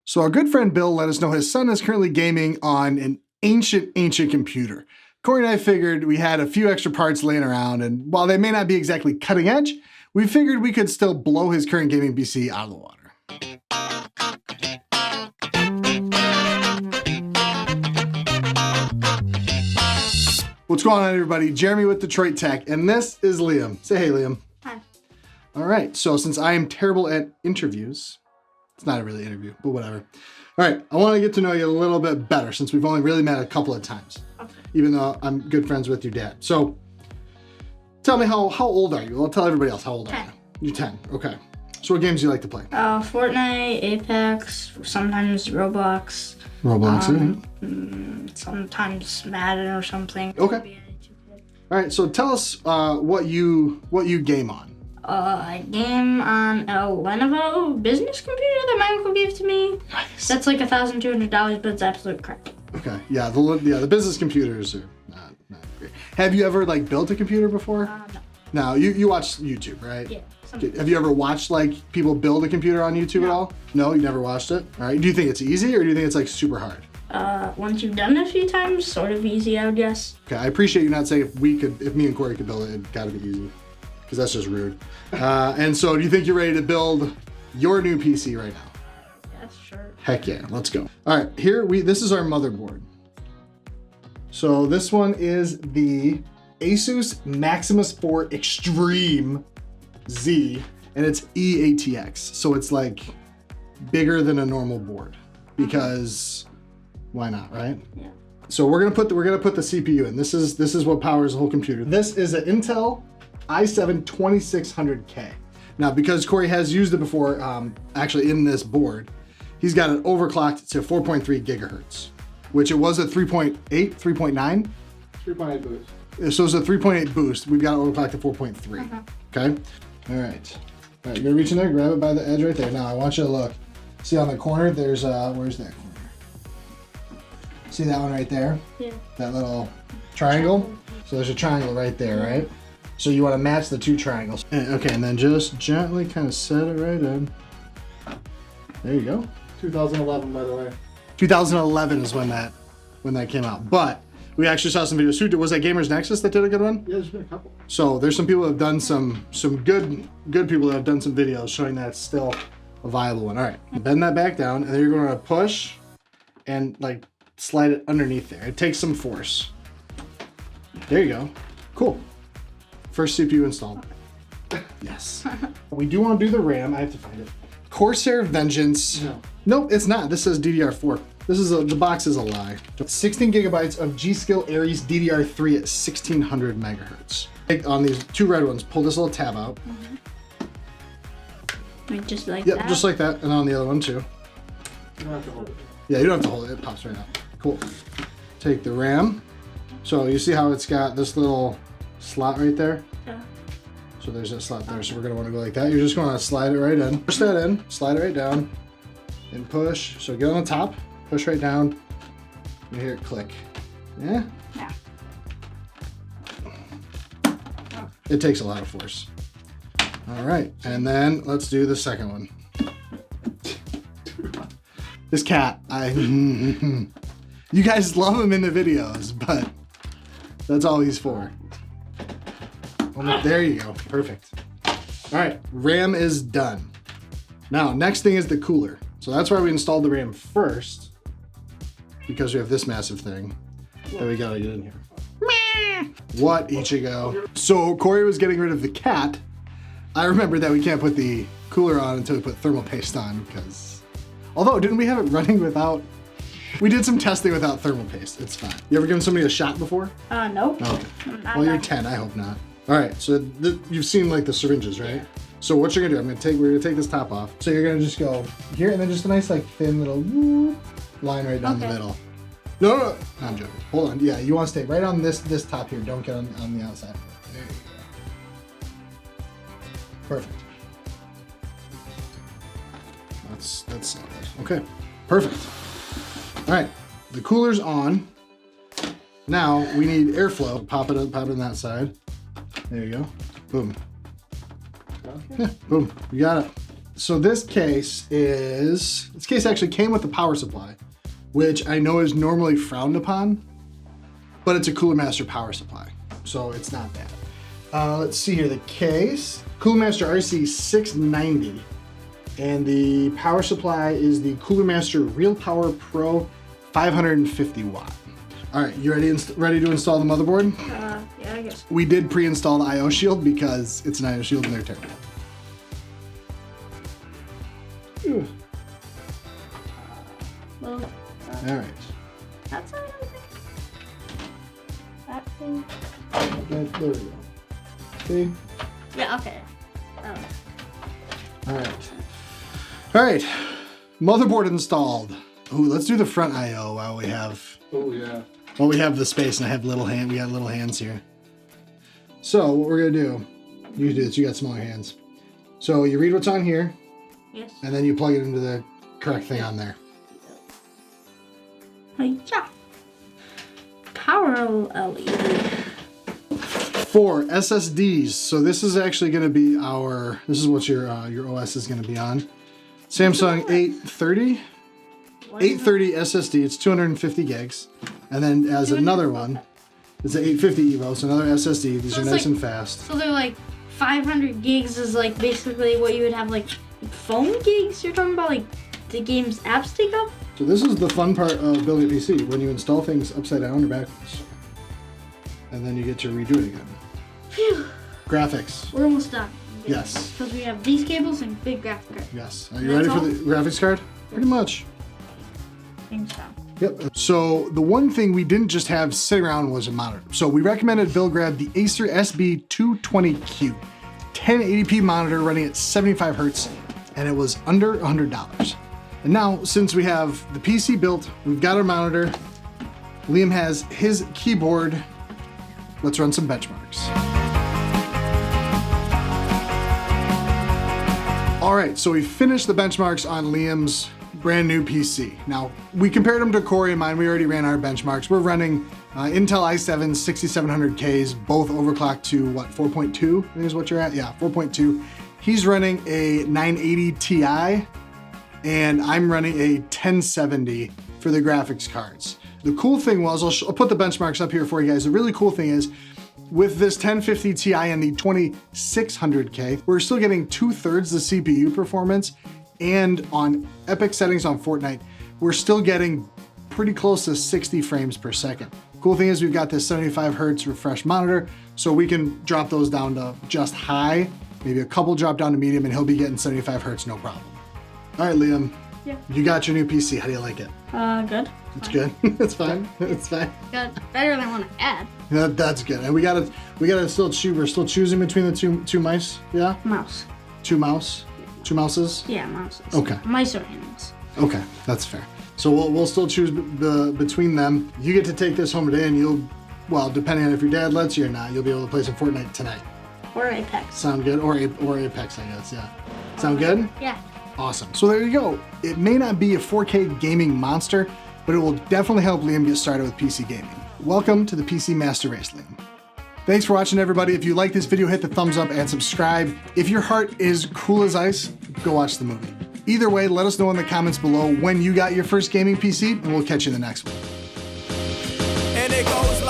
So our good friend Bill let us know his son is currently gaming on an ancient computer. Cory and I figured we had a few extra parts laying around, and while they may not be exactly cutting edge, we figured we could still blow his current gaming PC out of the water. What's going on, everybody? Jeremy with Detroit Tech, and this is Liam. Say hey, Liam. Hi. All right, so since I am terrible at interviews, it's not a really interview, but whatever. All right, I want to get to know you a little bit better since we've only really met a couple of times, even though I'm good friends with your dad. So tell me, how old are you? I'll tell everybody else, how old are you? You're 10, okay. So what games do you like to play? Fortnite, Apex, sometimes Roblox. Sometimes Madden or something. Okay. All right, so tell us what you game on. I game on a Lenovo business computer that my uncle gave to me. Nice. That's like $1,200, but it's absolute crap. Okay, yeah, the business computers are not great. Have you ever like built a computer before? No. No, you watch YouTube, right? Yeah. Have you ever watched like people build a computer on YouTube at all? No, you never watched it? All right, do you think it's easy or do you think it's like super hard? Once you've done it a few times, sort of easy, I would guess. Okay, I appreciate you not saying if me and Cory could build it, it'd gotta be easy. Because that's just rude. And so do you think you're ready to build your new PC right now? Yes, sure. Heck yeah, let's go. All right, this is our motherboard. So this one is the Asus Maximus 4 Extreme Z, and it's eATX. So it's like bigger than a normal board because why not, right? Yeah. So we're gonna put the CPU in. This is what powers the whole computer. This is an Intel i7 2600K. Now, because Cory has used it before, actually in this board, he's got it overclocked to 4.3 gigahertz, which it was a 3.8, 3.9? 3.8 boost. So it's a 3.8 boost. We've got it overclocked to 4.3, okay? All right, you're gonna reach in there, grab it by the edge right there. Now I want you to look. See on the corner, there's, where's that corner? See that one right there? Yeah. That little triangle? So there's a triangle right there, right? So you want to match the two triangles. Okay, and then just gently kind of set it right in. There you go. 2011, by the way. 2011 is when that came out. But we actually saw some videos. Was that Gamers Nexus that did a good one? Yeah, there's been a couple. So there's some people that have done some good people that have done some videos showing that it's still a viable one. All right, bend that back down, and then you're going to push and like slide it underneath there. It takes some force. There you go. Cool. First CPU installed. Yes. We do want to do the RAM. I have to find it. Corsair Vengeance. No. Nope, it's not. This says DDR4. The box is a lie. 16 gigabytes of G.Skill Aries DDR3 at 1600 megahertz. On these two red ones, pull this little tab out. Like just like Yep, that? just like that. And on the other one too. You don't have to hold it. Yeah, you don't have to hold it. It pops right out. Cool. Take the RAM. So you see how it's got this little slot right there? Yeah. So there's a slot there, so we're gonna wanna go like that. You're just gonna slide it right in. Push that in, slide it right down, and push. So get on the top, push right down, you hear it click. Yeah? Yeah. It takes a lot of force. All right, and then let's do the second one. This cat, you guys love him in the videos, but that's all he's for. There you go, perfect. All right, RAM is done. Now, next thing is the cooler. So that's why we installed the RAM first, because we have this massive thing that we gotta get in here. What, Ichigo? So Cory was getting rid of the cat. I remember that we can't put the cooler on until we put thermal paste on because, although didn't we have it running without, we did some testing without thermal paste. It's fine. You ever given somebody a shot before? Nope. Okay. Well, you're 10, I hope not. All right, so you've seen like the syringes, right? Yeah. So what you're gonna do, we're gonna take this top off. So you're gonna just go here and then just a nice like thin little line right down the middle. No, I'm joking. Hold on, yeah, you wanna stay right on this top here. Don't get on the outside. There you go. Perfect. That's solid. Okay, perfect. All right, the cooler's on. Now we need airflow. Pop it on that side. There you go. Boom. Yeah, boom. You got it. So this case actually came with the power supply, which I know is normally frowned upon, but it's a Cooler Master power supply, so it's not bad. Let's see here, the case, Cooler Master RC690, and the power supply is the Cooler Master Real Power Pro 550 watt. All right, you ready to install the motherboard? Yeah, I guess. We did pre-install the I/O shield because it's an I/O shield in their turn. Well, All right. that's not everything. That thing. Okay, there we go. See? Yeah, okay. All right. All right. Motherboard installed. Ooh, let's do the front I/O while we have. Oh yeah. Well, we have the space, and I have little hand. We got little hands here. So what we're gonna do? You do this. You got smaller hands. So you read what's on here, Yes. and then you plug it into the correct thing on there. Yeah. Power LED. 4 SSDs. So this is actually going to be our. This is what your OS is going to be on. Samsung 830. 830 SSD. It's 250 gigs, and then as another one, it's an 850 Evo. So another SSD. These So are it's nice like- and fast. So they're like 500 gigs is like basically what you would have like phone gigs. You're talking about like the game's apps take up. So this is the fun part of building a PC, when you install things upside down or backwards. And then you get to redo it again. Phew. Graphics. We're almost done. Yes. Because we have these cables and big graphic card. Yes. Are you That's ready for all? the graphics card? Pretty much. Think so. Yep. So the one thing we didn't just have sitting around was a monitor. So we recommended Bill grab the Acer SB220Q 1080p monitor running at 75 hertz, and it was under $100. And now, since we have the PC built, we've got our monitor, Liam has his keyboard, let's run some benchmarks. All right, so we finished the benchmarks on Liam's brand new PC. Now, we compared them to Cory and mine. We already ran our benchmarks. We're running Intel i7 6700Ks, both overclocked to what, 4.2 I think is what you're at? Yeah, 4.2. He's running a 980 Ti, and I'm running a 1070 for the graphics cards. The cool thing was, I'll put the benchmarks up here for you guys. The really cool thing is, with this 1050 Ti and the 2600K, we're still getting 2/3 the CPU performance, and on epic settings on Fortnite, we're still getting pretty close to 60 frames per second. Cool thing is we've got this 75 hertz refresh monitor, so we can drop those down to just high, maybe a couple drop down to medium, and he'll be getting 75 hertz, no problem. All right, Liam. Yeah. You got your new PC. How do you like it? Good. It's good. It's fine. It's fine. Good. Better than one I had. That's good. And we gotta still choose. We're still choosing between the two mice. Yeah. Mouse. Two mouses. Yeah, mouses. Okay. Mice are animals. Okay, that's fair. So we'll still choose between them. You get to take this home today, and you'll, well, depending on if your dad lets you or not, you'll be able to play some Fortnite tonight. Or Apex. Sound good? Or Apex, I guess. Yeah. Sound good? Yeah. Awesome. So there you go. It may not be a 4K gaming monster, but it will definitely help Liam get started with PC gaming. Welcome to the PC Master Race, Liam. Thanks for watching, everybody. If you like this video, hit the thumbs up and subscribe. If your heart is cool as ice, go watch the movie. Either way, let us know in the comments below when you got your first gaming PC, and we'll catch you in the next one. And it goes